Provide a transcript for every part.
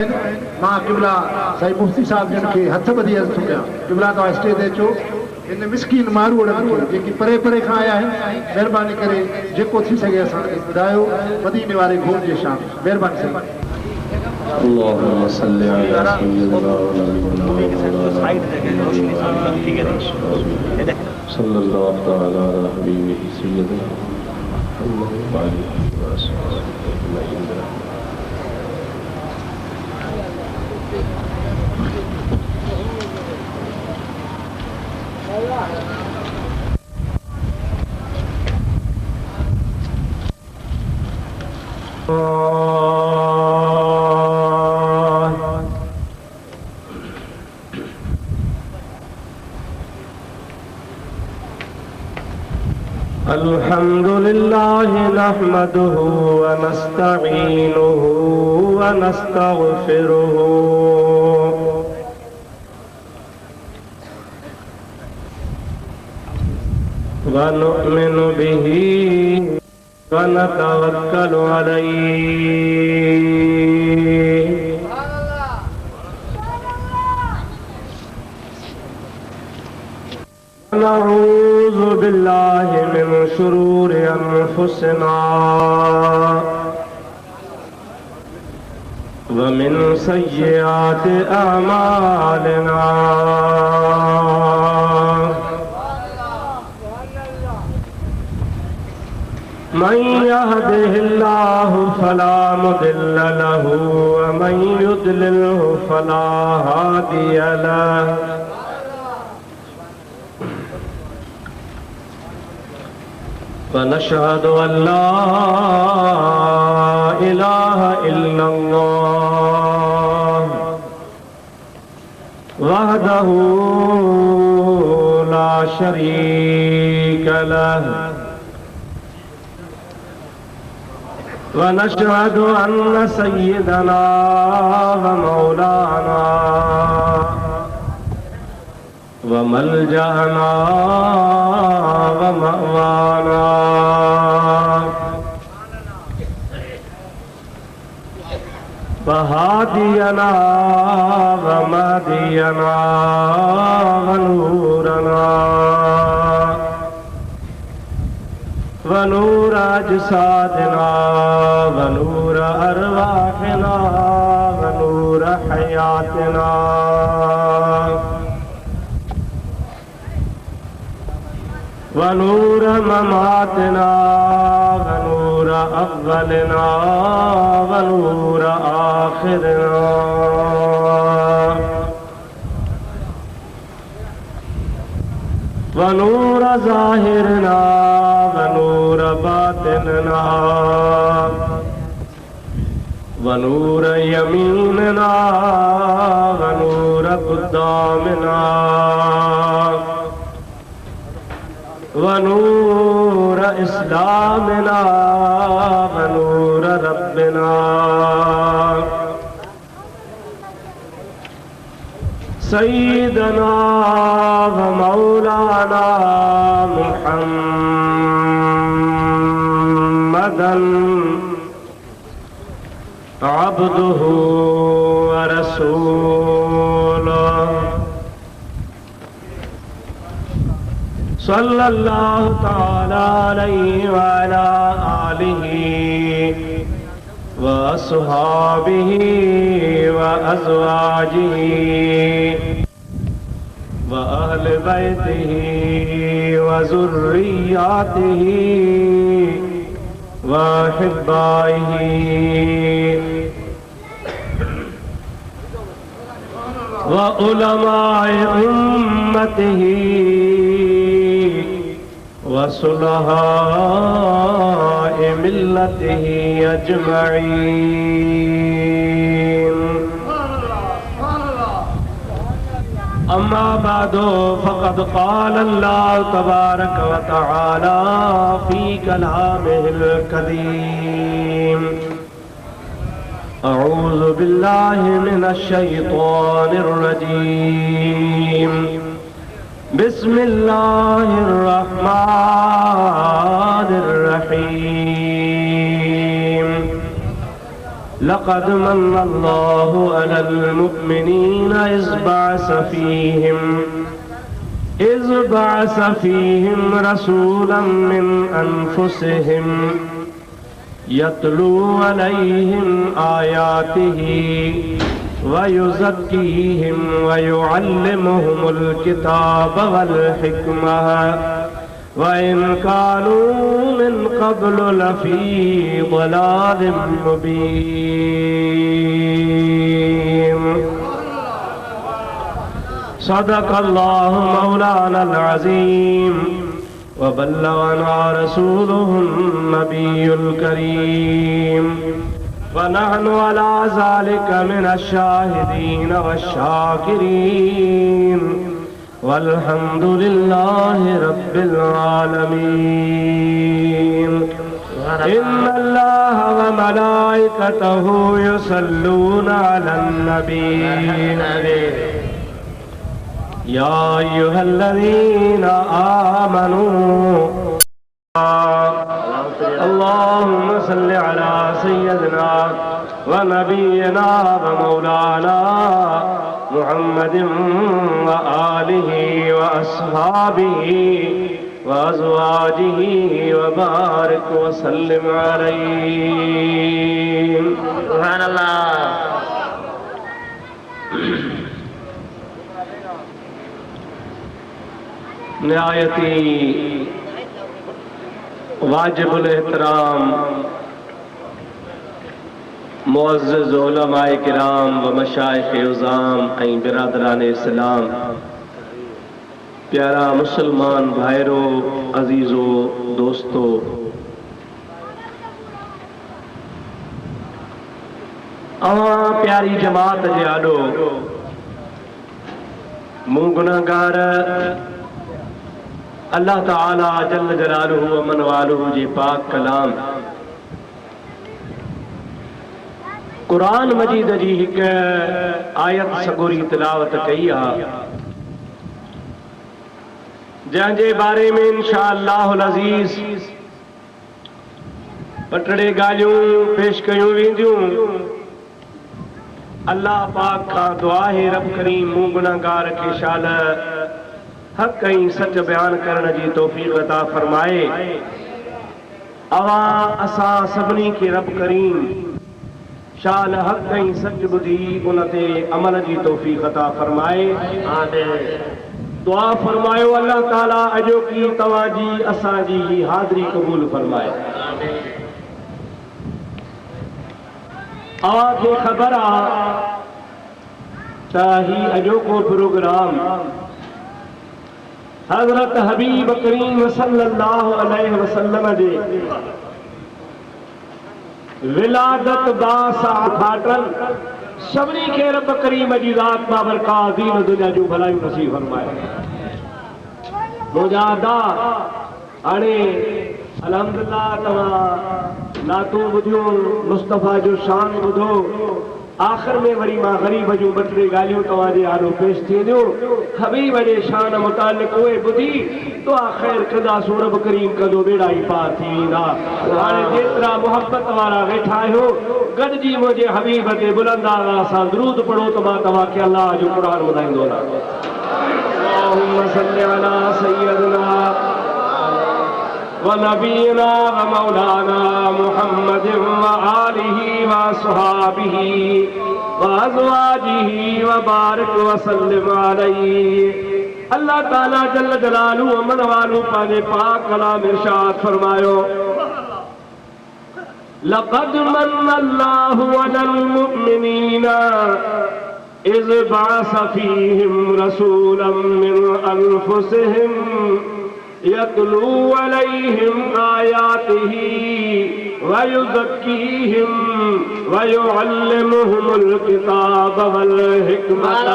मां किबला साईं मुफ्ती साहब जन के हथ बधी अर्ज़ थो कयां किबला तो स्टेज ते अचो इन मिस्कीन मारूअड़नि खे जेकी परे परे खां आया आहिनि महिरबानी करे जेको थी सघे असांखे ॿुधायो मदीने वारे घोर जे शान महिरबानी साईं अल्लाहुम्मा सल्लि अला सय्यिदिना सल्लल्लाहु तआला अला हबीबिही सय्यिदिना मुहम्मद व आलिहि व अस्हाबिही। अल्हम्दुलिल्लाह नहमदुहु व नस्तईनुहु व नस्तगफिरुहु व नु'मिनु बिही व नतवक्कलु अलैहि नऊज़ु बिल्लाहि मिन शुरूरि अनफुसिना व मिन सय्यिआति अमालिना मन यहदिहिल्लाहु फला मुदिल्ल लहु व मन युद्लिल्हु फला हादिय लहु। वनशहदु अल्ला इलाहा इल्लल्लाह वहदहु ला शरीक लहु वनशहदु अन्न सय्यदना व मौलाना व मलजअना व मअवाना व हादियना व महदियना व नूरना व नूर अजसादिना व नूर अरवाहिना व नूर हयातिना व नूर ममातना व नूर अव्वलना व नूर आखिरना व नूर ज़ाहिरना व नूर बातिनना व नूर यमीनना व नूर क़ुद्दामना व नूर इस्लामिना व नूर रब्बिना सय्यदना व मौलाना मुहम्मदन अब्दुहु व रसूलुहु सल्लल्लाहु तआला अलैहि व अला आलिहि व अस्हाबिहि व अज़वाजिहि व अहले बैतिहि व ज़ुर्रिय्यातिहि व हिब्बाइहि व उलमाए उम्मतिहि व सुलहाए मिल्लतिहि अजमईन। अम्मा बादो फ़क़द क़ाल अल्लाहु तबारक व तआला फ़ी कलामिहिल करीम अऊज़ु बिल्लाहि मिनश शैतानिर रजीम बिस्मिल्लाहिर रहमानिर रहीम लक़द मन्ना अल्लाहु अलल मुमिनीना इज़ बअस फ़ीहिम रसूलन मिन अनफुसिहिम यतलू अलैहिम आयातिही व युज़क्कीहिम व युअल्लिमुहुमुल किताब वल हिकमह व इन कानू मिन क़ब्लु लफ़ी ज़लालिम मुबीन। सदक़ल्लाहु मौलानल अज़ीम व बल्लगना रसूलुहुन नबियुल करीम व नहनु अला ज़ालिका मिनश शाहिदीन वश्शाकिरीन वल्हम्दुलिल्लाहि रब्बिल आलमीन। इन्नल्लाहा व मलाइकतहु युसल्लूना अलन नबी या अय्युहल्लज़ीना आमनू अल्लाहुम्मा सल्लि अला सय्यिदिना व नबियिना व मौलाना मुहम्मदिन व आलिहि व अस्हाबिहि व अज़वाजिहि व बारिक व सल्लिम अलैहि। सुभानअल्लाह। निहायती वाजिबुल एहतराम मुअज़्ज़िज़ उलमाए किराम व मशाइख़ उज़ाम ऐं बिरादरान इस्लाम, प्यारा मुसलमान भाइरो, अज़ीज़ो, दोस्तो, अवां प्यारी जमात जे आॾो मूं गुनहगार अल्लाह ताला जल जलालुहु व मन वालुहु जे पाक कलाम कुरान मजीद जी हिक आयत सगोरी तिलावत कई आहे, जंहिंजे बारे में इंशाअल्लाहुल अज़ीज़ पटड़े ॻाल्हियूं पेश कयूं वेंदियूं। अल्लाह पाक खां दुआ है रब करीम मूं गुनहगार खे शाल हक़ ऐं सच बयान करण जी तौफ़ीक़ अता फरमाए। अवां असां सभिनी खे रब करीम शाल हक़ ऐं सच ॿुधी उन ते अमल जी तौफ़ीक़ अता फरमाए। दुआ फरमायो अल्लाह ताला अॼोकी तव्हांजी असांजी ही हाज़री क़बूल फरमाए। अवांखे ख़बर आहे त ही अॼोको प्रोग्राम हज़रत हबीब करीम सल्लल्लाहु अलैहि वसल्लम जे विलादत बासा उद्घाटन सभिनी खे रब करीम जी ज़ात बाबरकात दीन दुनिया जूं भलायूं नसीब फरमाए। मुंहिंजा अदा हाणे अल्हम्दुलिल्लाह तव्हां नातूं ॿुधियूं, मुस्तफ़ा जो शान ॿुधो, आख़िर में वरी मां ग़रीब जूं ॿ टे ॻाल्हियूं तव्हांजे आॾो पेश थींदियूं। हबीब जे शान मुतालिक़ उहे ॿुधी दुआ ख़ैर कंदासूं, रब करीम कंदो बेड़ा ई पार थी वेंदा। हाणे जेतिरा मुहबत वारा वेठा आहियो गॾिजी मुंहिंजे हबीब ते बुलंद आवाज़ सां दुरूद पढ़ो त मां तव्हांखे अल्लाह जो क़ुरान ॿुधाईंदो रहां। अल्लाहुम्मा सल्लि अला सय्यिदिना व नबीना व मौलाना मुहम्मदिन व आलिहि व अस्हाबिहि व अज़वाजिहि व बारिक व सल्लिम अलैहि। अल्लाह ताला जल जलालुहु व मन वालू पंहिंजे पाक कलाम इरशाद फरमायो, लक़द मन्ना अल्लाहु अलल मुमिनीना इज़ बअस फ़ीहिम रसूलन मिन अनफुसिहिम यतलू अलैहिम आयातिही व युज़क्कीहिम व युअल्लिमुहुमुल किताब वल हिकमत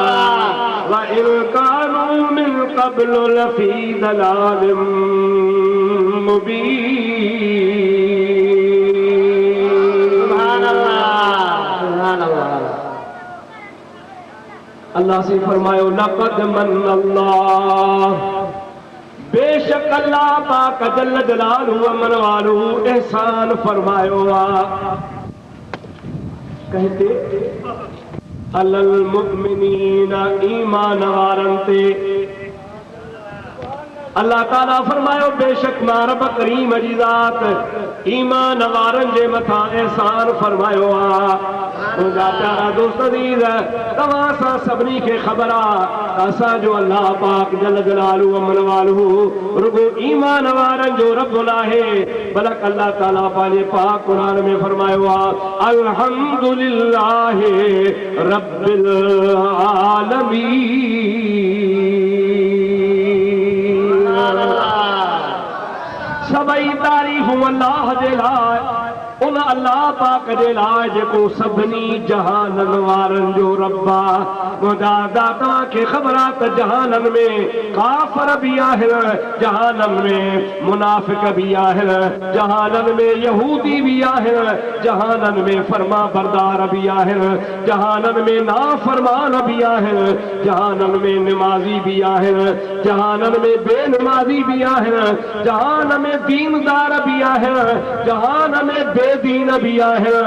व इन कानू मिन क़ब्लु लफ़ी ज़लालिम मुबीन। अल्लाह से फरमायो, लक़द मन्ना अल्लाह, बेशक अल्लाह पाक जल जलालुहु व मन वालुहु एहसान फरमायो आ। कहते अलल मुमिनीना ईमान वारन ते अल्लाह ताला फरमायो बेशक मां रब करीम जी ज़ात ईमान वारन जे मथा एहसान फरमायो आ। मुंहिंजा प्यारा दोस्त अज़ीज़ तव्हां सां सभिनी खे ख़बर आहे असांजो अल्लाह पाक जल जलालु अमन वालू रुगो ईमान वारन जो रब आहे। बलक अल्लाह ताला पंहिंजे पाक क़ुरान में फरमायो आहे अल्हम्दुलिल्लाहि रब्बिल आलमीन। सभई तारीफ़ूं अल्लाह जे लाइ उन अल्लाह पाक जे लाइ जेको सभिनी जहानन वारनि जो रब आहे। मुंहिंजा तव्हांखे ख़बर आहे त जहानन में काफ़र बि आहिनि, जहानन में मुनाफ़िक बि आहिनि, जहानन में यहूदी बि आहिनि, जहानन में फर्मा बरदार बि आहिनि, जहानन में नाफरमान बि आहिनि, जहानन में निमाज़ी बि आहिनि, जहानन में बेनमाज़ी बि आहिनि, जहान में दीनदार बि आहिनि, जहान में बेदीन बि आहिनि।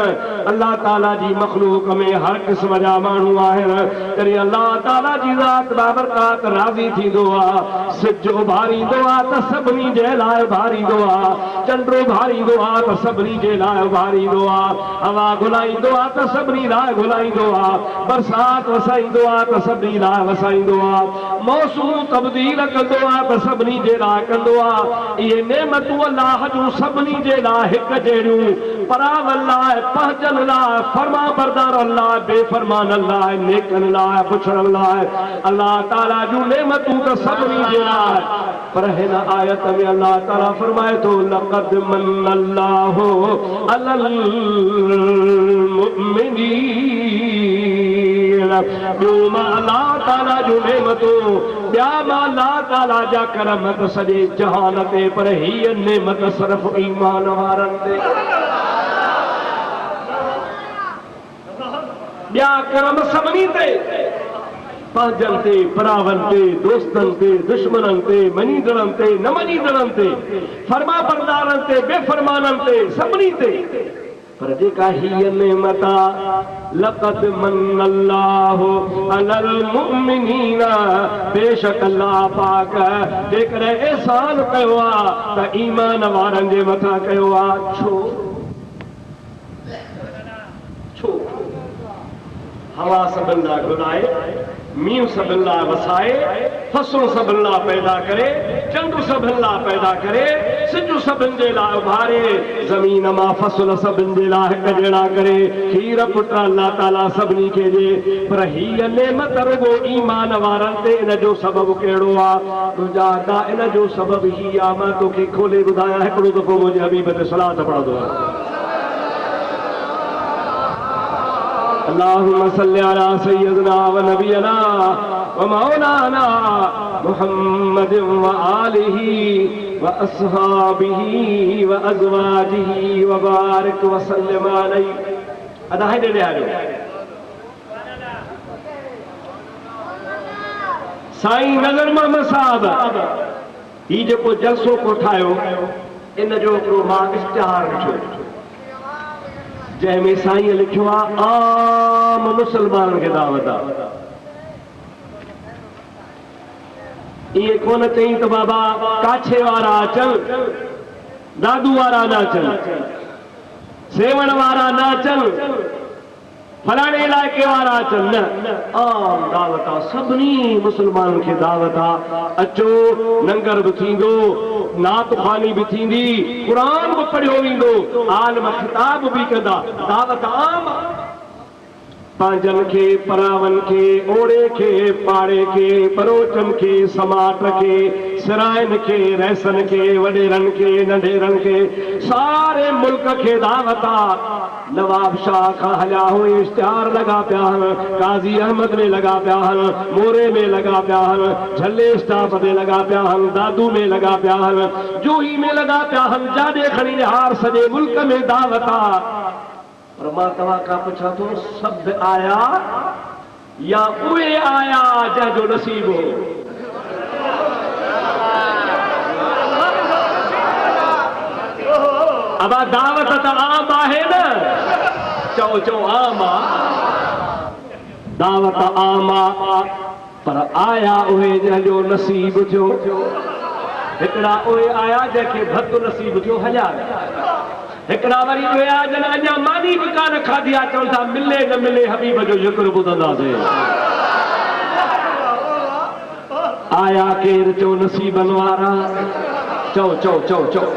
अल्लाह ताला जी मखलूक में हर क़िस्म जा माण्हू आहिनि। तॾहिं अल्लाह ताला जी ज़ात बाबरकात राज़ी थींदो आहे। सिज उभारींदो आहे त सभिनी जे लाइ उभारींदो आहे, चंड उभारींदो आहे त सभिनी जे लाइ उभारींदो आहे, हवा घुलाईंदो आहे त सभिनी लाइ घुलाईंदो आहे, बरसात वसाईंदो आहे त सभिनी लाइ वसाईंदो आहे, मौसम तब्दील कंदो आहे त सभिनी जे लाइ कंदो आहे। इहे नेमतूं अल्लाह जूं सभिनी जे लाइ हिकु जहिड़ियूं, परावन लाइ, पहचन लाइ, फर्मा बरदार लाइ, बेफरमान लाइ, नेकन लाइ, पुछड़न लाइ अल्लाह ताला जूं नेमतूं त सभिनी जे लाइ। पर हिन आयत में अल्लाह ताला फरमाए थो लक़द मन्नल्लाहु अलल मुमिनीन। ॿियो मां अल्लाह ताला जूं नेमतूं, ॿिया मां अल्लाह ताला जा करम त सॼे जहान ते, पर हीअ नेमत सिर्फ़ ईमान वारनि ते। ॿिया करम सभिनी ते, पंहिंजनि ते, परावन ते, दोस्तनि ते, दुश्मननि ते, मञीदड़नि ते, न मञीदड़नि ते, फर्मा बरदारनि ते, बेफरमाननि ते, सभिनी ते। पर जेका हीअ नेमत आहे लक़द मन्नल्लाहु अलल मुमिनीन, बेशक अल्लाह पाक जेकॾहिं एहसान कयो आहे त ईमान वारनि जे मथां कयो आहे। छो हवा सभिनि लाइ घुलाए, मींहुं सभिनि लाइ वसाए, फसलूं सभिनि लाइ पैदा करे, चंड सभिनि लाइ पैदा करे, सिज सभिनि जे लाइ उभारे, ज़मीन मां फसल सभिनि जे लाइ हिकु जहिड़ा करे, खीर पुट अल्लाह ताला सभिनी खे ॾे। पर हीअ नेमत रुगो ईमान वारनि ते। इन जो सबबु कहिड़ो आहे? तुंहिंजा अदा इन जो सबबु ही आहे। मां तोखे खोले ॿुधायां, हिकिड़ो दफ़ो मुंहिंजे हबीब ते सलात पढ़ंदो आहे अल्लाहुम्मा सल्ली अला सय्यदना व नबियना व मौलाना मुहम्मद व आलिहि व अस्हाबिहि व अज़वाजिहि व बारिक व सल्लिम अलैहि। अदा है दे आजो साईं नज़र मोहम्मद साहब ही जेको जलसो को ठाहियो, इन जो हिकिड़ो मां इश्तिहार ॾिठो जंहिंमें साईं लिखियो आहे आम मुसलमाननि खे दावत आहे। इहे कोन चई त बाबा काछे वारा अचनि, दादू वारा न अचनि, सेवण वारा न अचनि, फलाणे इलाइक़े वारा अचनि, न, आम दावत आहे, सभिनी मुसलमाननि खे दावत आहे। अचो, लंगर बि थींदो, नात ख़्वानी बि थींदी, क़ुरान बि पढ़ियो वेंदो, आलिम ख़िताब बि कंदा, दावत आम आहे। पंहिंजनि खे, परावनि खे, ओड़े खे, पाड़े खे, पड़ोचनि खे, समाट खे, सिराइनि खे, रहसनि खे, वॾेरनि खे, नंढेरनि खे, सारे मुल्क खे दावत आहे। नवाब शाह खां हलिया हुए इश्तिहार लॻा पिया आहिनि, काज़ी अहमद में लॻा पिया आहिनि, मोरे में लॻा पिया आहिनि, झले स्टाफ में लॻा पिया आहिनि, दादू में लॻा पिया आहिनि, जूही में लॻा पिया आहिनि, जाॾे खणी निहार सॼे मुल्क में दावत आहे। पर मां तव्हां खां पुछां थो, सभु आया या उहे आया जंहिंजो नसीब हो? अब दावत त आम आहे न, चओ चओ आमा दावत आमा पर आया उहे जंहिंजो नसीब थियो हिकिड़ा उहे आया जंहिंखे भद नसीब थियो हलिया हिकिड़ा वरी उहे आया जन अञा मानी बि कान खाधी आहे चवनि था मिले न मिले हबीब जो ज़िक्र ॿुधंदासीं आया केर चओ नसीबनि वारा चओ चओ चओ चओ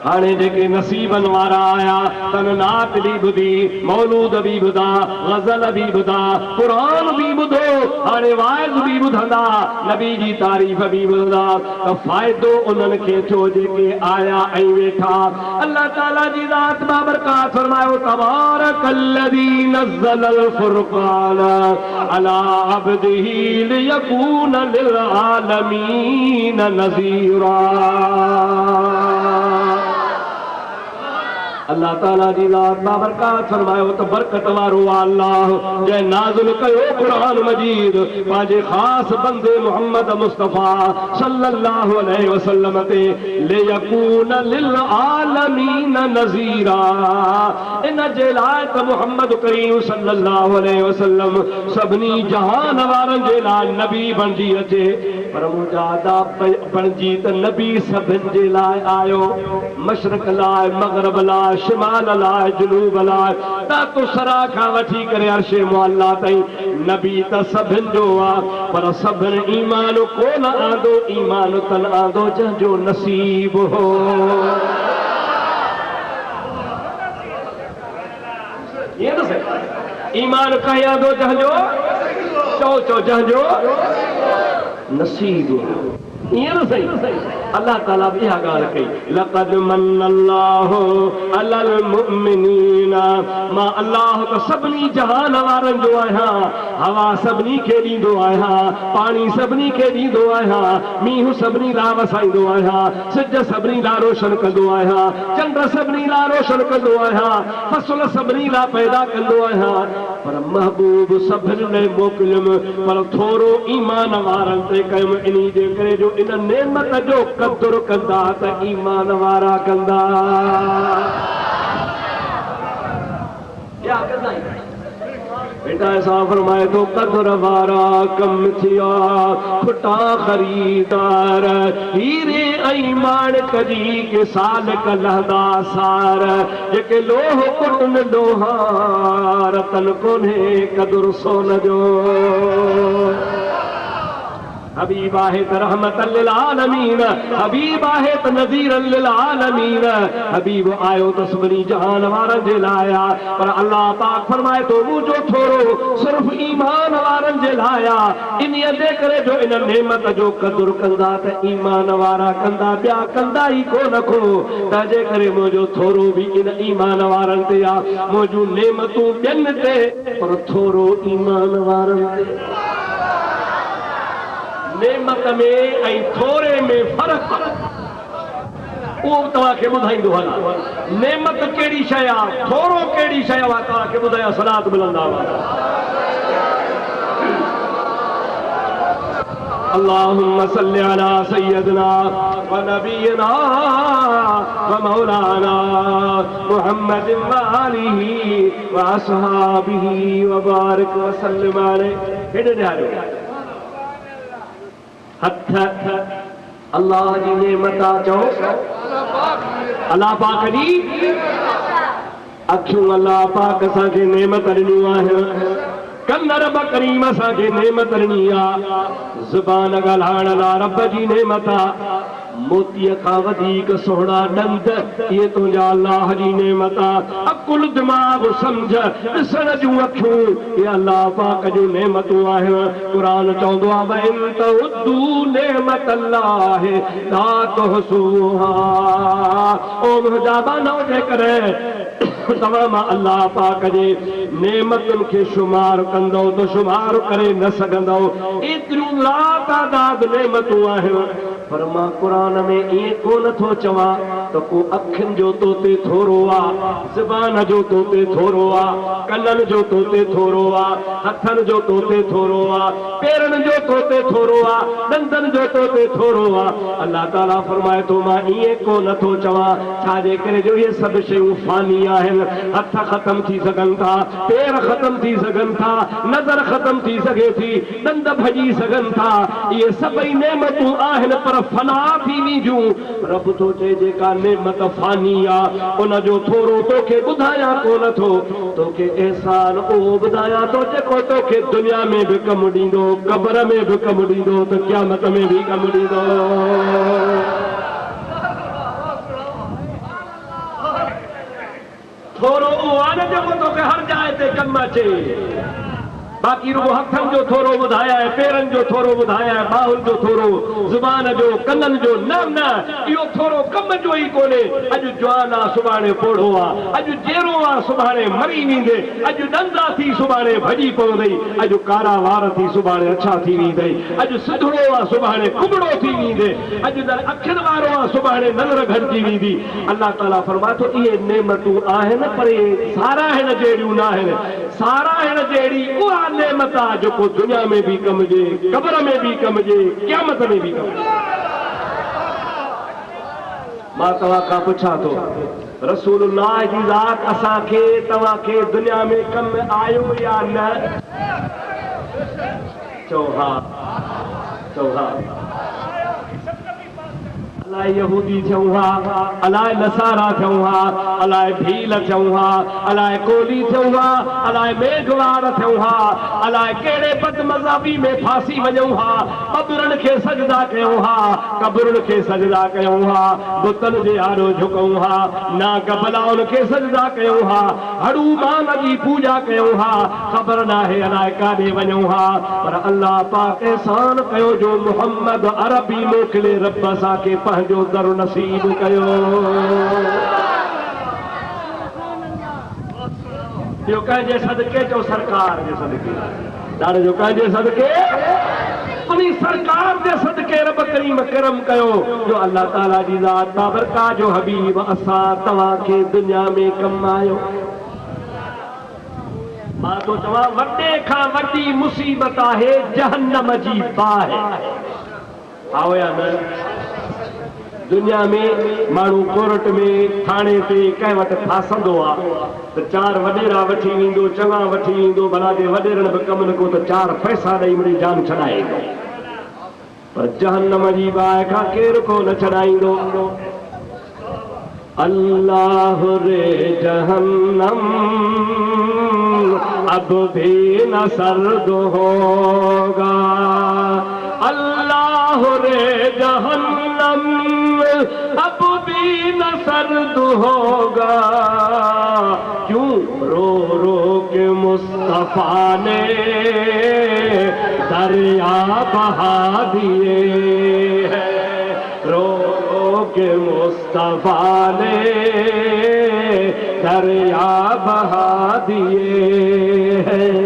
हाणे जेके नसीबनि वारा आया तन नात बि ॿुधी मौलूद बि ॿुधा गज़ल बि ॿुधा क़ुरान बि ॿुधो हाणे वाइज़ बि ॿुधंदा नबी जी तारीफ़ बि ॿुधंदा त फ़ाइदो उन्हनि खे थियो जेके आया ऐं वेठा अल्लाह ताला जी ज़ात बाबरकात फरमायो तबारकल्लज़ी नज़्ज़लल फ़ुरक़ान अला अब्दिही लियकून लिल आलमीन नज़ीरा अल्लाह ताला जी ज़ात बाबरकात फरमायो त बरकत वारो अल्लाह जंहिं नाज़िल कयो क़ुरान मजीद पंहिंजे ख़ासि बंदे मुहम्मद मुस्तफ़ा सल्लल्लाहु अलैहि वसल्लम ते लियकून लिल आलमीन नज़ीरा इन जे लाइ त मुहम्मद करीम सल्लल्लाहु अलैहि वसल्लम सभिनी जहान वारनि जे लाइ नबी बणिजी अचे पर मुजादा बणिजी त नबी सभिनि जे लाइ आयो मशरक़ लाइ मग़रिब लाइ शिमाल लाइ जुनूब लाइ तातो सरा खां वठी करे अर्शे मुअल्ला ताईं नबी त सभिनि जो आहे पर सभिनि ईमान कोन आंदो ईमान तन आंदो जंहिंजो नसीब हो ये तो सही ईमान कहीं आंदो जंहिंजो चओ चओ जंहिंजो नसीब ये तो सही अल्लाह ताला भी ॻाल्हि कई लक़द मन्नल्लाहु अलल मुमिनीना मां अल्लाह त सभिनी जहान वारनि जो आहियां हवा सभिनी खे ॾींदो आहियां पाणी सभिनी खे ॾींदो आहियां मींहुं सभिनी लाइ वसाईंदो आहियां सिज सभिनी लाइ रोशन कंदो आहियां चंड सभिनी लाइ रोशन कंदो आहियां फसल सभिनी लाइ पैदा कंदो आहियां पर महबूब सभिनी लाइ मोकिलियुमि पर थोरो ईमान वारनि ते कयुमि इन जे करे जो इन नेमत जो कदुर कंदा त ईमान वारा कंदा क्या कंदा बेटा ऐसा फरमाए तो कदुर वारा कम थिया खुटा खरीदार हीरे ऐं माणक जी के साल कलहदा सार जेके लोह कुटन लोहार तन कोन्हे कदुर सोन जो हबीब आहे त रहमतल लिल आलमीन हबीब आहे त नज़ीरल लिल आलमीन हबीब आयो त सभिनी जहान वारनि जे लाइ पर अल्लाह पाक फरमाए थो मुंहिंजो थोरो सिर्फ़ ईमान वारनि जे लाइ इन जे करे जो इन नेमत जो कदुर कंदा त ईमान वारा कंदा ॿिया कंदा ई कोन को त जे करे मुंहिंजो थोरो बि इन ईमान वारनि ते आहे मुंहिंजूं नेमतूं ॿियनि ते पर थोरो ईमान वारनि ते नेमत में ऐं थोरे में फ़र्क़ु उहो तव्हांखे ॿुधाईंदो हलां नेमत कहिड़ी शइ आहे थोरो कहिड़ी शइ आहे तव्हांखे ॿुधायां सलाद मिलंदा अल्लाहुम्मा सल्लि अला सय्यदना व नबीना व मौलाना मुहम्मदिन व आलिही व असहाबिही व बारिक व सल्लिम अलैहि हेॾे ॾियारियो हथ अल्लाह जी नेमत चओ अल्लाह पाक जी अखियूं अल्लाह पाक असांखे नेमत ॾिनियूं आहिनि कन रब करीम असांखे नेमत ॾिनी आहे ज़ुबान ॻाल्हाइण लाइ रब जी नेमत आहे मोतीअ खां वधीक सुहिणा ॾंद इहे तुंहिंजा अल्लाह जी नेमत आहे अकुल दिमाग़ सम्झ ॾिसण जूं अखियूं इहे अल्लाह पाक जूं नेमतूं आहिनि क़ुरान चवंदो आहे वइन तउद्दू नेमत अल्लाह ला तुहसूहा ओ मुंहिंजा बानो जे करे तव्हां मां अल्लाह पाक जे नेमतुनि खे शुमार कंदो त शुमार करे न सघंदो एतिरियूं लातादाद नेमतूं आहिनि पर मां क़ुरान में ईअं कोन थो चवां त को अखियुनि जो तो ते थोरो आहे, ज़बान जो तो ते थोरो आहे, कननि जो तो ते थोरो आहे, हथनि जो तो ते थोरो आहे, पेरनि जो तो ते थोरो आहे, ॾंदनि जो तो ते थोरो आहे। अल्लाह ताला फरमाए थो मां ईअं कोन थो चवां, छाजे करे जो इहे सभु शयूं फानी आहिनि। हथ ख़तम थी सघनि था, पेर ख़तम थी सघनि था, नज़र ख़तम थी सघे थी, ॾंद भॼी सघनि था, इहे सभई नेमतूं आहिनि पर फना थी वेंदियूं। रब थो चए जेका नेमत फानी आहे उन जो थोरो तोखे ॿुधायां कोन थो, तोखे एहसान उहो ॿुधायां थो जेको तोखे दुनिया में बि कमु ॾींदो, क़ब्र में बि कमु ॾींदो त क़यामत में बि कमु ॾींदो। थोरो उहो आहे न जेको तोखे हर जाइ ते कमु अचे, बाक़ी रुगो हथनि जो थोरो ॿुधाया आहे, पेरनि जो थोरो ॿुधाया आहे, ॿाहुनि जो थोरो, ज़ुबान जो, कननि जो, न इहो थोरो कम जो ई कोन्हे। अॼु जवान आहे सुभाणे पोढ़ो आहे, अॼु जेरो आहे सुभाणे मरी वेंदे, अॼु ॾंदा थी सुभाणे भॼी पवंदई, अॼु कारा वार थी सुभाणे अछा थी वेंदई, अॼु सिधड़ो आहे सुभाणे कुबड़ो थी वेंदे, अॼु अखियुनि वारो आहे सुभाणे नज़र घटिजी वेंदी। अल्लाह ताला फरमाए थो इहे नेमतूं आहिनि पर इहे साराहिण जहिड़ियूं न आहिनि। साराहिण जहिड़ी उहा नेमत आहे जेको दुनिया में बि कमु जे, क़ब्र में बि कमु जे, क़यामत में बि कमु। मां तव्हां खां पुछां थो रसूलुल्लाह जी ज़ात असांखे तव्हांखे दुनिया में कमु आयो या न? चओ हा, चओ हा। अलाए यहूदी थियूं हा, अलाए नसारा थियूं हा, अलाए भील थियूं हा, अलाए कोली थियूं हा, अलाए मेघवार थियूं हा, अलाए कहिड़े बदमज़हबी में फासी वञूं हा, क़ब्रनि खे सजदा कयूं हा, क़ब्रुनि खे सजदा कयूं हा, बुतनि जे आड़ो झुकूं हा, नाग बलाउनि खे सजदा कयूं हा, हड़ूमान जी पूॼा कयूं हा, ख़बर नाहे अलाए काॾे वञूं हा। पर अल्लाह पाक एहसान कयो जो मुहम्मद अरबी मोकिले रब असांखे जो दर नसीब कयो। जो कंहिंजे सदके जो सरकार जे सदके ॾाढो जो कंहिंजे सदके उन्ही सरकार जे सदके रब करीम करम कयो जो अल्लाह ताला जी ज़ात बाबरका जो हबीब असां तव्हांखे दुनिया में कमु आयो। मां तो चवां वॾे खां वॾी मुसीबत आहे जहन्नम जी बाहि। आओ या न? दुनिया में माण्हू कोर्ट में थाणे ते कंहिं वटि फासंदो आहे त चार वॾेरा वठी वेंदो, चङा वठी ईंदो, भला जे वॾेरनि बि कमु न को त चार पैसा ॾेई मिड़ी जान छॾाईंदो। पर जहन्नम जी बाहि खां केरु कोन छॾाईंदो। अल्लाह रे जहन्नम अब भी न सर्द होगा, अल्लाह रे जहन्नम अब भी न सर्द होगा, क्यों रो रो के मुस्तफा ने दरिया बहा दिए हैं, रो रो के मुस्तफा ने दरिया बहा दिए हैं।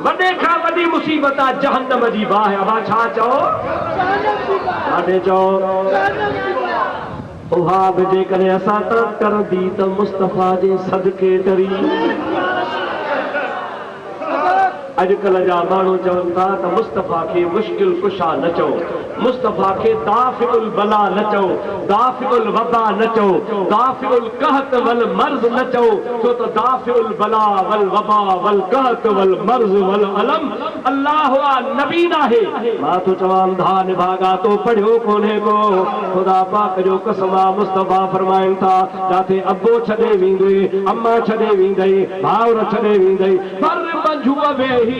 वॾे खां वॾी मुसीबत आहे जहन्नम जी बाहि। अबा छा चओ? ॾाढे चओ उहा बि जेकॾहिं असां तरफ़ करंदी त मुस्तफ़ा जे सदके डरी। अॼुकल्ह जा माण्हू चवनि था त मुस्तफ़ा खे मुश्किल कुशा न चओ, मुस्तफ़ा खे दाफ़िउल बला न चओ, दाफ़िउल वबा न चओ, दाफ़िउल कहत वल मर्ज़ न चओ, छो त दाफ़िउल बला वल वबा वल कहत वल मर्ज़ वल अलम अल्लाह वा नबी नाहे। मां तो चवां धा निभागा तो पढ़ियो कोन्हे को। ख़ुदा पाक जो कसम आहे मुस्तफ़ा फरमाइनि था जिथे अबो छॾे वेंदई, अम्मा छॾे वेंदई, भाउर छॾे वेंदई, पर मंझूअ वेही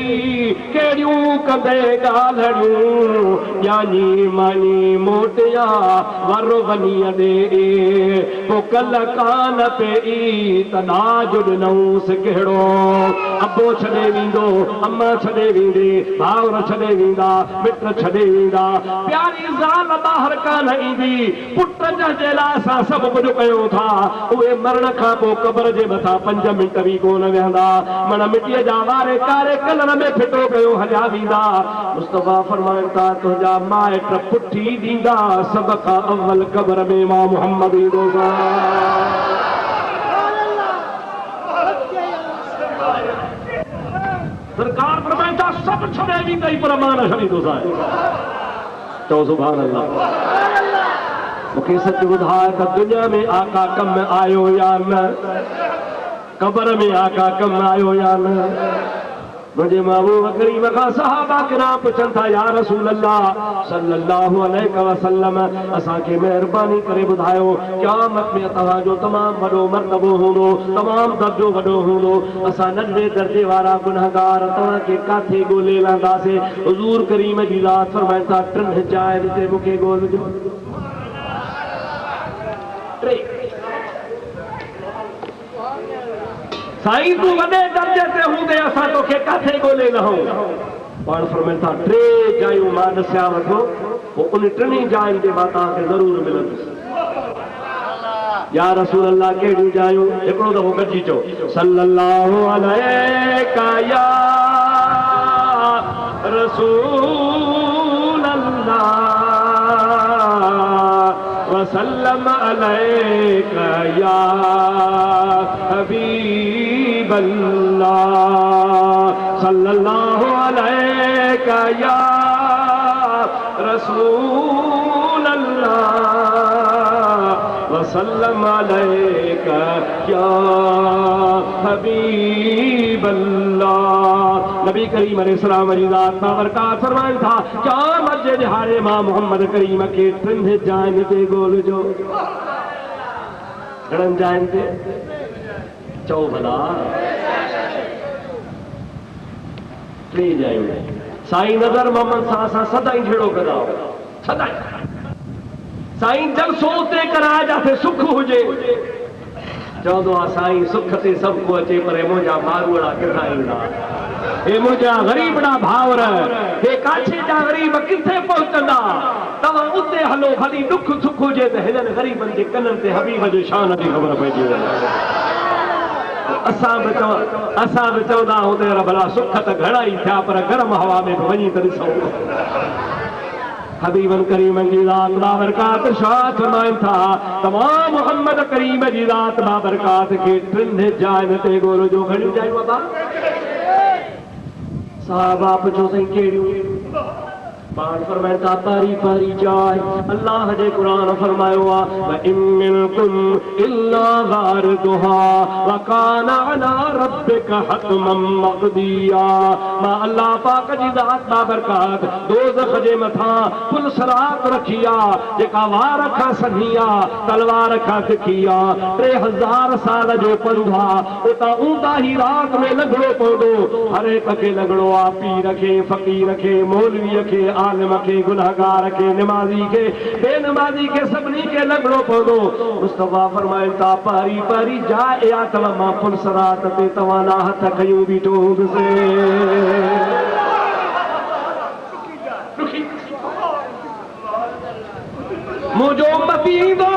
कहिड़ियूं कंदे ॻाल्हियूं, यानी मानी मानी मोटिया वरो वनी दे पोकल कान पे ई तना जुड़नऊस कहिड़ो अबो छॾे वेंदो अम्मा छॾे वेंदे भाउर छॾे वेंदा मिट छॾे वेंदा प्यारी ज़ाल ॿाहिरि कान ईंदी पुट जे लाइ असां सभु कुझु कयूं था उहे मरण खां पोइ क़बर जे मथां 5 मिंट बि कोन वेहंदा मन मिटीअ जा वारे कारे कलर में फिटो कयो हलिया वेंदा मुस्तफ़ा फरमाइनि था तुंहिंजा माइट पुठी ॾींदा सभ खां अव्वल क़बर में मां मुहम्मद ईंदो सरकार फरमाइनि था सभु छॾे वेंदई पर मां न छॾींदोसां चओ सुभान अल्लाह मूंखे सच ॿुधाए त दुनिया में आका कम आयो या न क़बर में आका कम आयो या न मुझे महबूब करीम का सहाबा किराम पुछन था या रसूल अल्लाह सल्लल्लाहु अलैहि वसल्लम असा के मेहरबानी करे बुधायो क़यामत में तव्हां जो तमाम वडो मर्तबो हूंदो तमाम दर्जो वडो हूंदो असा नंढे दर्जे वारा गुनहगार तव्हां के काथे ॻोल्हे लहंदासीं हुजूर करीम जी ज़ात फरमाइनि था 3 जाइ ते मूंखे ॻोल्हजो साईं तू वॾे दर्जे ते हूंदे असां तोखे काथे ॻोल्हे लहूं पाण फरमाइनि था 3 जायूं मां ॾसिया वठो पोइ उन 3 जायुनि ते मां तव्हांखे ज़रूरु मिलंदुसि या रसूल अल्लाह कहिड़ियूं जायूं हिकिड़ो दफ़ो गॾिजी चओ सल्लल्लाहु अलैका या रसूल अल्लाह वसल्लम अलैका या हबीब अल्लाह सल्लल्लाहु अलैका या रसूल अल्लाह वसल्लम अलैका या हबीब अल्लाह नबी करीम अलैहिस्सलाम जी ज़ात बाबरकात फरमाइनि था क़यामत जे ॾिहाड़े मां मोहम्मद करीम खे 3 जायुनि ते ॻोल्हजो घणनि जायुनि ते चओ भला 3 जायूं साईं नज़र मोहम्मद सां असां सदाईं झेड़ो कंदा सदाईं साईं जलसो उते कराए जाते सुख हुजे चवंदो आहे साईं सुख ते सभु को अचे पर मुंहिंजा मारूड़ा किथां ईंदा हे मुंहिंजा ग़रीबड़ा भाउर हे काछे जा ग़रीब किथे पहुचंदा तव्हां उते हलो भली दुख सुख हुजे त हिननि ग़रीबनि जे कननि ते हबीब जे शान जी ख़बर पइजी वञे असां बि चवंदा हुते भला सुख त घणा ई थिया पर गरम हवा में बि वञी त ॾिसूं हबीबन करीम जी ज़ात बाबरकात शात फरमाइनि था तमाम मोहम्मद करीम जी ज़ात बाबरकात खे 3 जायुनि ते ॻोल्हजो घणियूं जायूं बाबा साहबा पुछो साईं कहिड़ियूं पाण फरमाइनि था पारी पारी जाय अल्लाह जे क़ुरान फरमायो आहे व इन मिनकुम इल्ला वारिदुहा व कान अला रब्बिका हतमम मक़दिया मां अल्लाह पाक जी ज़ात बाबरकात दोज़ख जे मथां पुल सरात रखी आहे जेका वार खां सन्ही आहे तलवार खां तिखी आहे 3000 साल जो पंधु आहे उतां ऊंदा ई रात में लंघणो पवंदो हर हिक खे लंघणो आहे पीर खे फ़क़ीर खे मौलवीअ खे आलिम खे गुनहगार खे निमाज़ी खे बेनमाज़ी खे सभिनी खे लंघणो पवंदो मुस्तफ़ा फरमाइनि था पारी पारी जाइ आतव मां पुल सरात ते तव्हां ना हथ खयूं बीठो हूंदुसि मुंहिंजो उम्मती ईंदो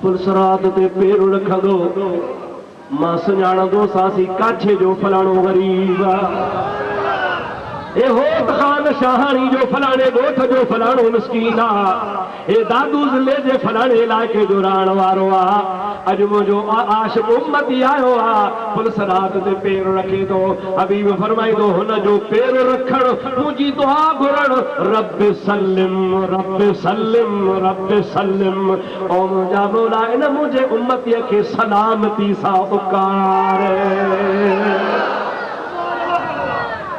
पुल सरात ते पेर रखंदो मां सुञाणंदो सासी काछे जो फलाणो ग़रीब हे होत खान शाहानी जो फलाणे ॻोठ जो फलाणो मिस्कीन आहे हे दादू ज़िले जे फलाणे इलाइक़े जो रहण वारो आहे अॼु मुंहिंजो आशिक़ उम्मती आयो आहे पुल सरात ते पेर रखे थो हबीब फरमाईंदो हुन जो पेर रखण मुंहिंजी दुआ घुरण रब सल्लिम रब सल्लिम रब सल्लिम ओ मुंहिंजा मौला इन मुंहिंजे उम्मतीअ खे सलामती सां उकार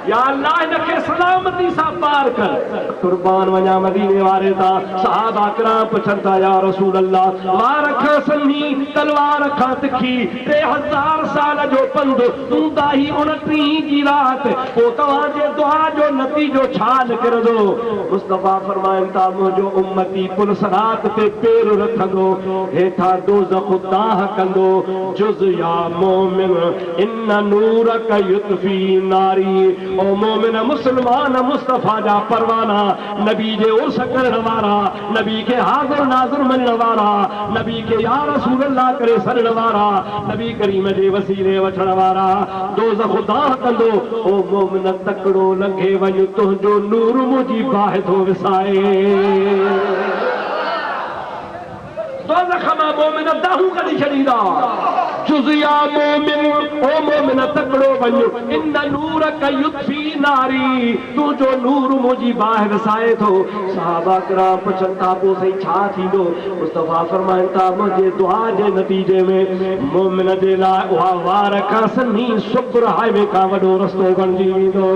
या अल्लाह इनखे सलामती सां पार कर कुर्बान वञा मदीने वारे तां सहाबा किराम पुछनि था या रसूल अल्लाह वार खां सन्ही तलवार खां तिखी 3000 साल जो पंध तूंदा ही 29 जी रात पोइ तव्हांजे दुआ जो नतीजो छा निकिरंदो। मुस्तफ़ा फरमाइनि था मुंहिंजो उम्मती पुलसरात ते पेर रखंदो हेठां दोज़ख दाह कंदो जुज़ या मोमिन इन नूरक युतफी नारी। ओ मोमिन मुस्लमान मुस्तफ़ा जा परवाना नबी जे उर्स करण वारा नबी के हाज़िर नाज़िर मञण वारा नबी के या रसूल अल्लाह करे सॾण वारा नबी करीम जे वसीले वठण वारा दोज़ख दाह कंदो। ओ मोमिन तकड़ो लंघे वञ तुंहिंजो नूर मुंहिंजी बाहि थो विसाए। दोज़ख मां मोमिन दाहूं कढी छॾींदा जुज़िया मोमिन ओ मोमिन तकड़ो वञ इन नूरक युतफी नारी तुंहिंजो नूर मुंहिंजी बाहि विसाए थो। सहाबा किराम पुछनि था पोइ सही छा थींदो। मुस्तफ़ा फरमाइनि था मुंहिंजे दुआ जे नतीजे में मोमिन जे लाइ उहा वार खां सन्ही सुपर हाईवे खां वॾो रस्तो बणिजी वेंदो।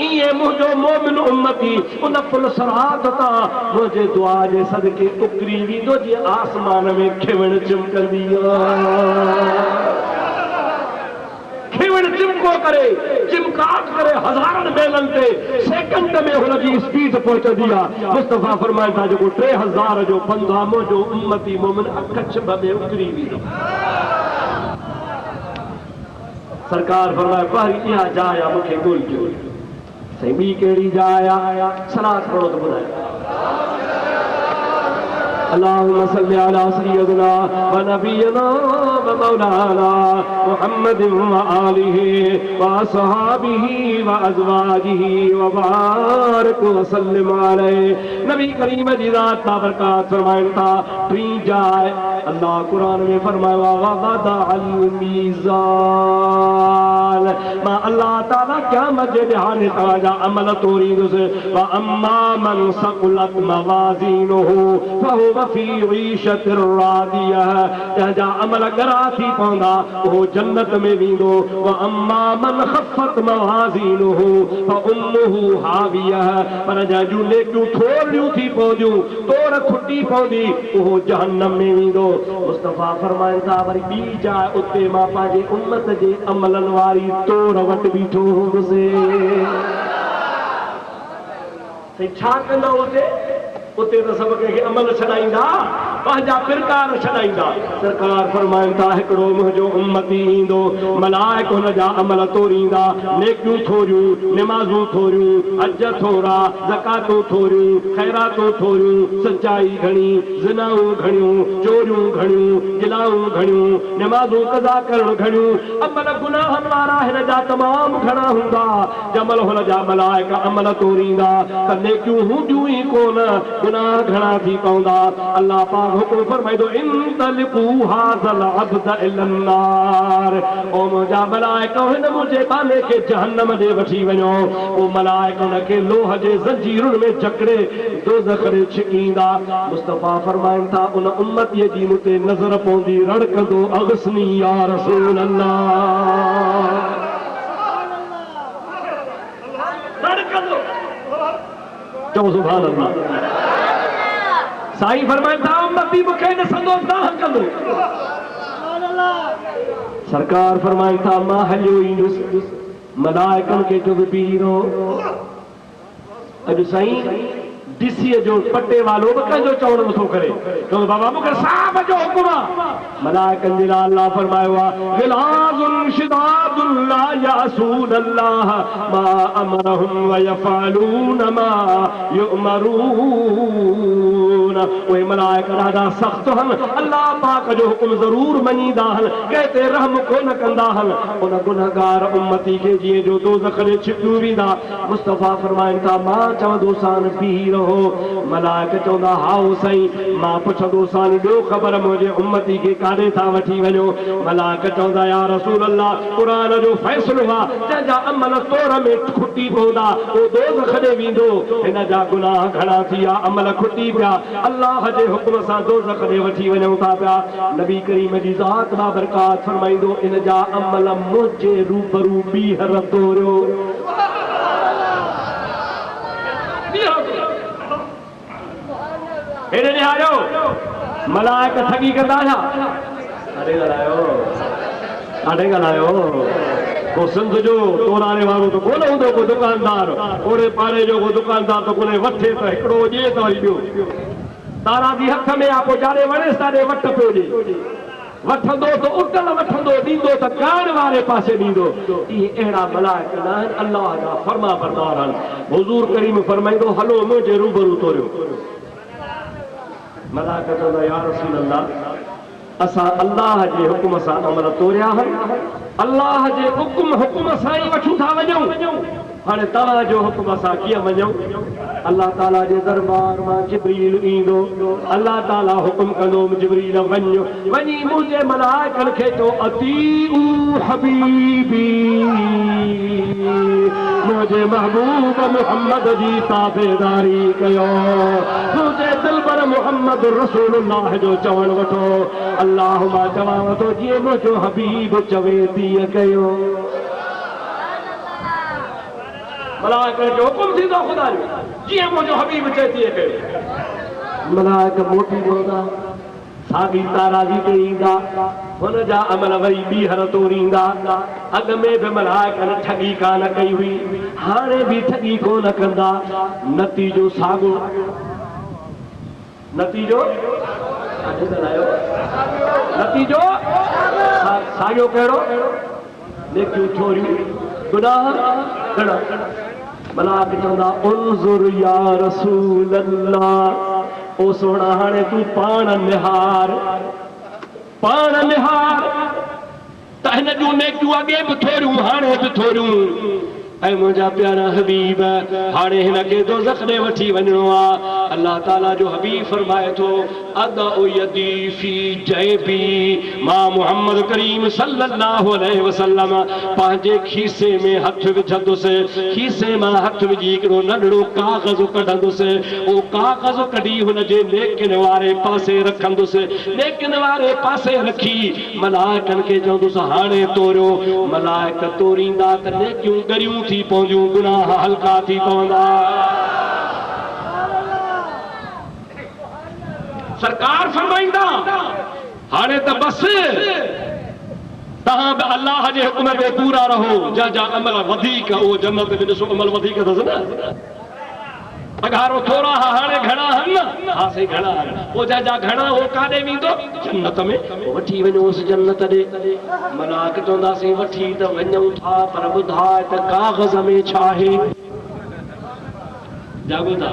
इए मुंहिंजो मोमिन उम्मती उन पुलसरात तां मुंहिंजे दुआ जे सदके उकरी वेंदो जीअं आसमान में खिवण चिमकंदी खिवण चिमको करे चिमकाट करे हज़ारनि मेलनि ते सेकंड में हुनजी स्पीड पहुचंदी आहे। मुस्तफ़ा फरमाइनि था जेको 3000 जो पंधु आहे मुंहिंजो उम्मती मोमिन अख छिभ में उकरी वेंदो। सरकार फरमाए पहिरीं इहा जाइ आहे मूंखे ॻोल्हिजो। सही ॿी कहिड़ी जाइ आहे सलात पढ़ो त ॿुधायो। अल्लाहुम्मा सल्ली अला सय्यदिना व नबियना व मौलाना मुहम्मदिन व आलिहि व असहाबिहि व अज़वाजिहि व बारिक व सल्लिम अलैहि। नबी करीम जी ज़ात बाबरकात फरमाइनि था टी जाइ अल्लाह कुरान में फरमायो व वदअल मीज़ान मां अल्लाह ताला क़यामत जे ॾिहाणे तव्हांजा अमल तोरींदुसि व अम्मा मन सक़ुलत मवाज़ीनुहु फहुव फी ईशतिर रादियह जंहिंजा अमल ॻरा थी पवंदा उहो जन्नत में वेंदो। व अम्मा मन ख़फ़त मवाज़ीनुहु फउम्मुहु हावियह पर जंहिंजूं नेकियूं थोरियूं थी पवंदियूं तोड़ खुटी पवंदी उहो जहन्नम में वेंदो। मुस्तफ़ा फरमाइनि था वरी ॿी जाइ उते मां पंहिंजे उम्मत जे अमलनि वारी तोड़ वटि बीठो हूंदुसि। छा कंदो उते त सभु कंहिंखे अमल छॾाईंदा पंहिंजा पिरकार छॾाईंदा। सरकार फरमाइनि था हिकिड़ो मुंहिंजो उम्मती ईंदो मलाइक हुनजा अमल तोरींदा नेकियूं थोरियूं निमाज़ूं थोरियूं हज थोरा ज़कातूं थोरियूं ख़ैरातूं थोरियूं सचाई घणी ज़िनाऊं घणियूं चोरियूं घणियूं गिलाऊं घणियूं निमाज़ूं क़ज़ा करणु घणियूं अमल गुनाहनि वारा हिन जा तमामु घणा हूंदा। जमल हुनजा मलाइक अमल तोरींदा त नेकियूं हूंदियूं ई कोन गुनाह घणा थी पवंदा। अल्लाह पाक हुकुम फरमाइदो इंतलिकू हाज़ल अब्द इलन नार। ओ मुंहिंजा मलाइक हिन मुंहिंजे बाने खे जहन्नम ॾे वठी वञो। ओ मलाइक हुनखे लोह जे ज़ंजीरुनि में जकड़े दोज़ख ॾे छिकींदा। मुस्तफ़ा फरमाइनि था उन उम्मतीअ जी मूं ते नज़र पवंदी रड़कंदो अग़स्नी या रसूल अल्लाह रड़कंदो चओ सुभान अल्लाह। साईं फरमाइनि था उम्मती मूंखे ॾिसंदो दाह कंदो। सरकार फरमाइनि था मां हलियो ईंदुसि मलाइकनि खे जो बि बीहो अॼु साईं डीसीअ जो पटे वालो बि कंहिंजो चवण नथो करे चवंदो बाबा मूंखे साहब जो हुकुम आहे। मलाइकनि जे लाइ अल्लाह फरमायो आहे ग़िलाज़ुन शिदादुन ला यासून अल्लाह मा अमरहुम व यफ़अलून मा युअमरून। उहे मलाइक ॾाढा सख़्त आहिनि अल्लाह पाक जो हुकुम ज़रूर मञींदा आहिनि कंहिं ते रहम कोन कंदा आहिनि। उन गुनहगार उम्मती खे जीअं जो दोज़ख ॾे छिकियूं वेंदा मुस्तफ़ा फरमाइनि था मां चवंदोसानि बीही रहो। मलाइक चवंदा हाओ साईं मां पुछंदोसानि ॿियो ख़बर मुंहिंजे उम्मती खे काॾे था वठी वञो। मलाइक चवंदा या रसूल अल्लाह क़ुरान जो फ़ैसिलो आहे जंहिंजा अमल तोड़ में खुटी पवंदा उहो दोज़ख ॾे वेंदो। हिन जा गुनाह घणा थी विया अमल खुटी पिया अल्लाह जे हुकुम सां दोज़ख ॾे वठी वञूं था पिया। नबी करीम जी ज़ात बाबरकात फरमाईंदो इन जा अमल मुंहिंजे रूबरू ॿीहर तोरियो। हेॾे ॾियारियो मलाइक ठगी कंदा छा? अरे ॻाल्हायो काॾे ॻाल्हायो को सिंध जो तोराणे वारो त कोन हूंदो को दुकानदार ओड़े पाड़े जो को दुकानदार त कोन्हे वठे त हिकिड़ो ॾिए त वरी ॿियो तारा जी हथ में आहे पोइ जाॾे वणेसि ताॾे वठ पियो ॾे वठंदो त उटल वठंदो ॾींदो त कान वारे पासे ॾींदो इहे अहिड़ा मलाइक न आहिनि अलाह जा फर्मा बरदार आहिनि हुज़ूर करीम फरमाईंदो हलो मुंहिंजे रूबरू तोरियो मलाइक चवंदा या रसूल अल्लाह असां अल्लाह जे हुकुम सां अमल तोरिया आहिनि अल्लाह जे हुकुम सां ई वठूं था वञूं हाणे तव्हांजो हुकुम असां कीअं वञूं अल्लाह ताला जे दरबार मां जिब्रील ईंदो अल्लाह ताला हुकुम कंदो जिब्रील वञी मुंहिंजे मलाइकनि खे चओ अतीउ हबीबी मुंहिंजे महबूब मुहम्मद जी ताबेदारी कयो मुंहिंजे दिलबर मुहम्मद रसूलुल्लाह जो चवण वठो अल्लाह मां चवां थो जीअं मुंहिंजो हबीब चवे तीअं कयो मलाइक जो हुकुम थींदो ख़ुदा जो जीअं मुंहिंजो हबीब चए तीअं कयो मलाइक मोटी पवंदा साॻी ताराज़ी ते ईंदा हुन जा अमल वरी ॿीहर तोरींदा अॻ में बि मलाइकनि ठगी कान कई हुई हाणे बि ठगी कोन कंदा नतीजो साॻियो नतीजो साॻियो कहिड़ो नेकियूं थोरियूं गुनाह घणा मलाइक चवंदा उन्ज़ुर या रसूल अल्लाह ओ सोना हाणे तूं पाण निहार त हिन जूं नेकियूं अॻे बि थोरियूं हाणे बि थोरियूं ऐं मुंहिंजा प्यारा हबीब हाणे हिन खे दोज़ख ॾे वठी वञिणो आहे अल्लाह ताला जो हबीब फरमाए थो अदउ यदी फी जैबी मां मुहम्मद करीम सल्लल्लाहु अलैहि वसल्लम पंहिंजे खीसे में हथ विझंदुसि खीसे मां हथ विझी हिकिड़ो नंढड़ो काग़ज़ कढंदुसि उहो काग़ज़ कढी हुन जे नेकिन वारे पासे रखंदुसि नेकिन वारे पासे रखी मलाइकनि खे चवंदुसि हाणे तोरियो मलाइक तोरींदा त नेकियूं ॻरियूं थी पवंदियूं गुनाह हल्का थी पवंदा सरकार फरमाईंदा हाणे त बस तव्हां बि अल्लाह जे हुकुम में पूरा रहो जा अमल वधीक उहो जन्नत में ॾिसो अमल वधीक अथसि न अगारो थोरा हाणे घणा आहिनि न हा साईं घणा आहिनि पोइ जा घणा उहो काॾे वेंदो जन्नत में वठी वञोसि जन्नत ॾे मलाइक चवंदासीं वठी त वञूं था पर ॿुधाए त काग़ज़ में छा आहे जाॻो था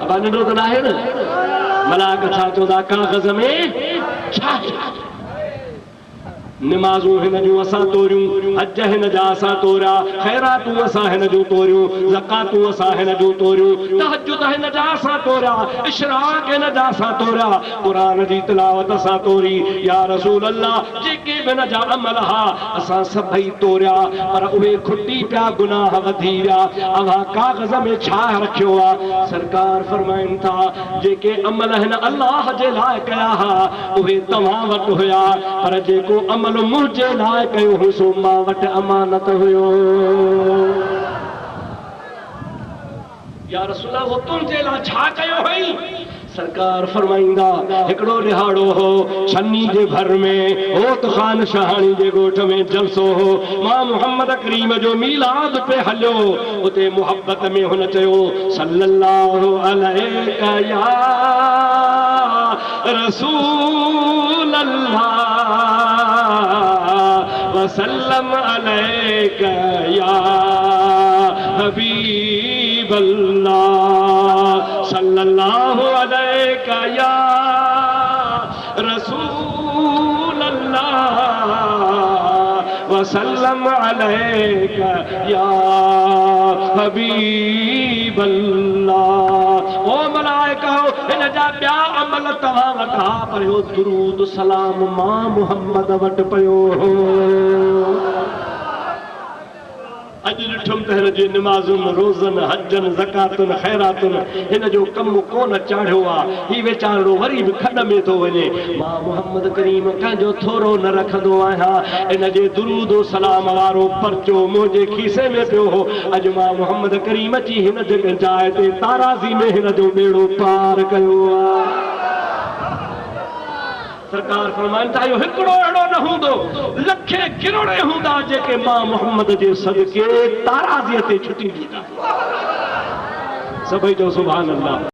अबा नंढो त न आहे न मलाइक छा चवंदा काग़ज़ में छा आहे निमाज़ूं हिन जूं असां तोरियूं हज हिन जा असां तोरिया ख़ैरातूं असां हिन जूं तोरियूं ज़कातूं असां हिन जूं तोरियूं तहज्जुद हिन जा असां तोरिया इशराक हिन जा असां तोरिया क़ुरान जी तिलावत असां तोरी या रसूल अल्लाह जेके बि हिन जा अमल हा असां सभई तोरिया पर उहे खुटी पिया गुनाह वधी विया अव्हां काग़ज़ में छा रखियो आहे सरकार फरमाइनि था जेके अमल हिन अल्लाह जे लाइ कया हा उहे तव्हां वटि हुया पर जेको अमल मुंहिंजे लाइ कयो हो सो मां वटि अमानत हुयो या रसूल अल्लाह तुंहिंजे लाइ छा कयो हुई सरकार फरमाईंदा हिकिड़ो रिहाड़ो हो छन्नी जे भर में होत ख़ान शहाणी जे ॻोठ में जलसो हो मां मुहम्मद करीम जो मीलाद पे हलियो उते मुहब्बत में हुन चयो सल्लल्लाहु अलैका या रसूल अल्लाह वसल्लम अलैका या हबीब अल्लाह सल्लल्लाहु अलैका या रसूल अल्लाह वसल्लम अलैका या हबीब अल्लाह ओ मलाइका हिन जा ॿिया अमल तव्हां वटां पियो दुरूद सलाम मां मुहम्मद वटि पियो हो अॼु ॾिठुमि त हिन जी निमाज़ुनि रोज़नि हजनि ज़कातुनि ख़ैरातुनि हिन जो कमु कोन चाढ़ियो आहे ही वीचारो वरी बि खॾ में थो वञे मां मुहम्मद करीम कंहिंजो थोरो न रखंदो आहियां इन जे दुरूद सलाम वारो पर्चो मुंहिंजे खीसे में पियो हो अॼु मां मुहम्मद करीम अची हिन जाइ ते ताराज़ी में हिन जो ॿेड़ो पार कयो आहे सरकार फरमाइनि था इहो हिकिड़ो अहिड़ो न हूंदो लखे किरोड़े हूंदा जेके मां मोहम्मद जे सदके ताराज़ीअ ते छुटी ॾींदा। सभई जो सुभान अल्लाह।